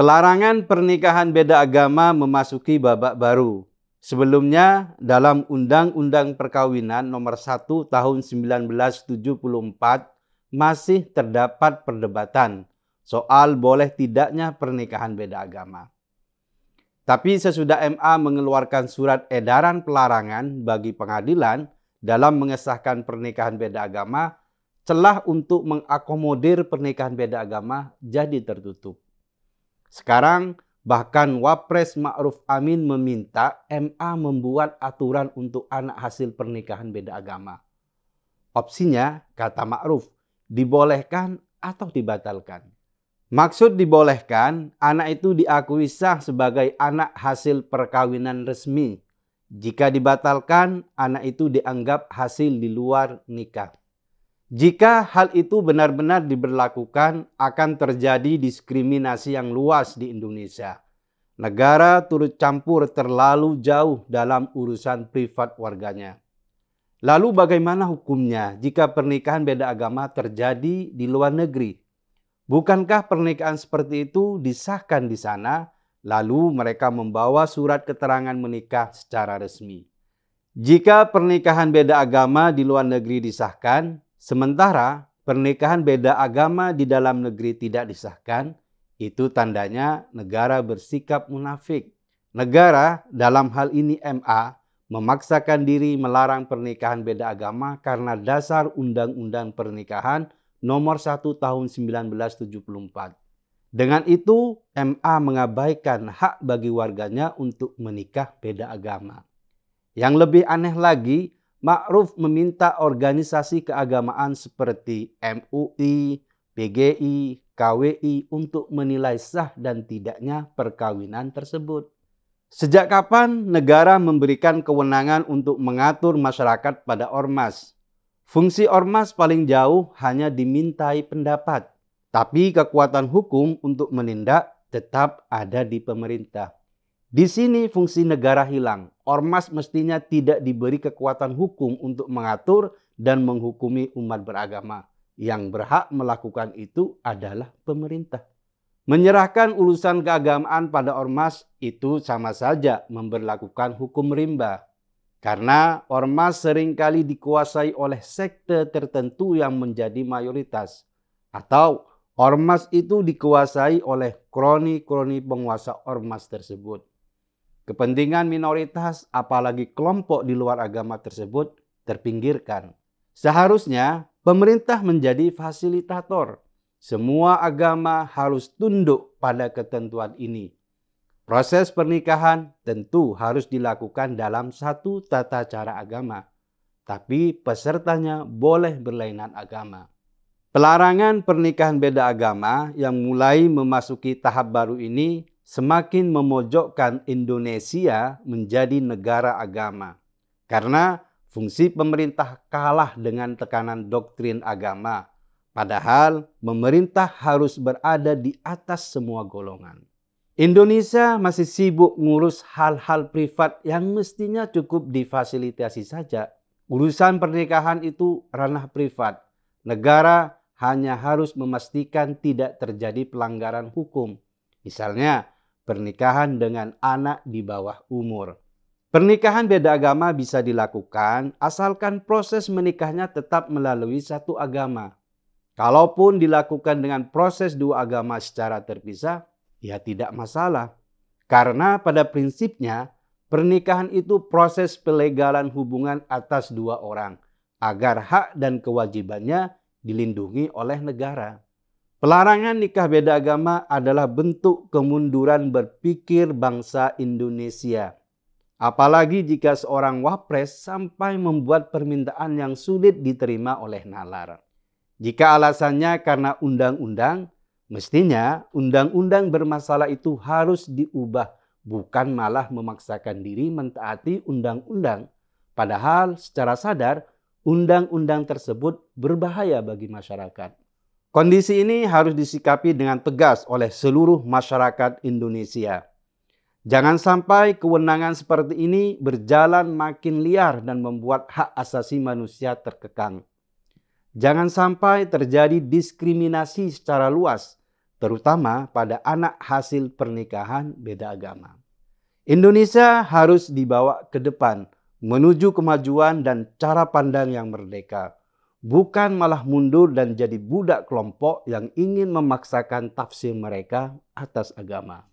Pelarangan pernikahan beda agama memasuki babak baru. Sebelumnya, dalam Undang-Undang Perkawinan Nomor 1 Tahun 1974 masih terdapat perdebatan soal boleh tidaknya pernikahan beda agama. Tapi sesudah MA mengeluarkan surat edaran pelarangan bagi pengadilan dalam mengesahkan pernikahan beda agama, celah untuk mengakomodir pernikahan beda agama jadi tertutup. Sekarang bahkan Wapres Ma'ruf Amin meminta MA membuat aturan untuk anak hasil pernikahan beda agama. Opsinya, kata Ma'ruf, dibolehkan atau dibatalkan. Maksud dibolehkan, anak itu diakui sah sebagai anak hasil perkawinan resmi. Jika dibatalkan, anak itu dianggap hasil di luar nikah. Jika hal itu benar-benar diberlakukan, akan terjadi diskriminasi yang luas di Indonesia. Negara turut campur terlalu jauh dalam urusan privat warganya. Lalu bagaimana hukumnya jika pernikahan beda agama terjadi di luar negeri? Bukankah pernikahan seperti itu disahkan di sana, lalu mereka membawa surat keterangan menikah secara resmi? Jika pernikahan beda agama di luar negeri disahkan, sementara pernikahan beda agama di dalam negeri tidak disahkan, itu tandanya negara bersikap munafik. Negara, dalam hal ini MA, memaksakan diri melarang pernikahan beda agama karena dasar Undang-Undang Pernikahan Nomor 1 Tahun 1974. Dengan itu, MA mengabaikan hak bagi warganya untuk menikah beda agama. Yang lebih aneh lagi, Ma'ruf meminta organisasi keagamaan seperti MUI, PGI, KWI untuk menilai sah dan tidaknya perkawinan tersebut. Sejak kapan negara memberikan kewenangan untuk mengatur masyarakat pada ormas? Fungsi ormas paling jauh hanya dimintai pendapat, tapi kekuatan hukum untuk menindak tetap ada di pemerintah. Di sini fungsi negara hilang. Ormas mestinya tidak diberi kekuatan hukum untuk mengatur dan menghukumi umat beragama. Yang berhak melakukan itu adalah pemerintah. Menyerahkan urusan keagamaan pada ormas itu sama saja memberlakukan hukum rimba. Karena ormas seringkali dikuasai oleh sekte tertentu yang menjadi mayoritas. Atau ormas itu dikuasai oleh kroni-kroni penguasa ormas tersebut. Kepentingan minoritas, apalagi kelompok di luar agama tersebut, terpinggirkan. Seharusnya pemerintah menjadi fasilitator. Semua agama harus tunduk pada ketentuan ini. Proses pernikahan tentu harus dilakukan dalam satu tata cara agama, tapi pesertanya boleh berlainan agama. Pelarangan pernikahan beda agama yang mulai memasuki tahap baru ini semakin memojokkan Indonesia menjadi negara agama. Karena fungsi pemerintah kalah dengan tekanan doktrin agama. Padahal pemerintah harus berada di atas semua golongan. Indonesia masih sibuk ngurus hal-hal privat yang mestinya cukup difasilitasi saja. Urusan pernikahan itu ranah privat. Negara hanya harus memastikan tidak terjadi pelanggaran hukum. Misalnya, pernikahan dengan anak di bawah umur. Pernikahan beda agama bisa dilakukan asalkan proses menikahnya tetap melalui satu agama. Kalaupun dilakukan dengan proses dua agama secara terpisah, ya tidak masalah. Karena pada prinsipnya pernikahan itu proses pelegalan hubungan atas dua orang agar hak dan kewajibannya dilindungi oleh negara. Pelarangan nikah beda agama adalah bentuk kemunduran berpikir bangsa Indonesia. Apalagi jika seorang wapres sampai membuat permintaan yang sulit diterima oleh nalar. Jika alasannya karena undang-undang, mestinya undang-undang bermasalah itu harus diubah, bukan malah memaksakan diri mentaati undang-undang. Padahal secara sadar, undang-undang tersebut berbahaya bagi masyarakat. Kondisi ini harus disikapi dengan tegas oleh seluruh masyarakat Indonesia. Jangan sampai kewenangan seperti ini berjalan makin liar dan membuat hak asasi manusia terkekang. Jangan sampai terjadi diskriminasi secara luas terutama pada anak hasil pernikahan beda agama. Indonesia harus dibawa ke depan menuju kemajuan dan cara pandang yang merdeka, bukan malah mundur dan jadi budak kelompok yang ingin memaksakan tafsir mereka atas agama.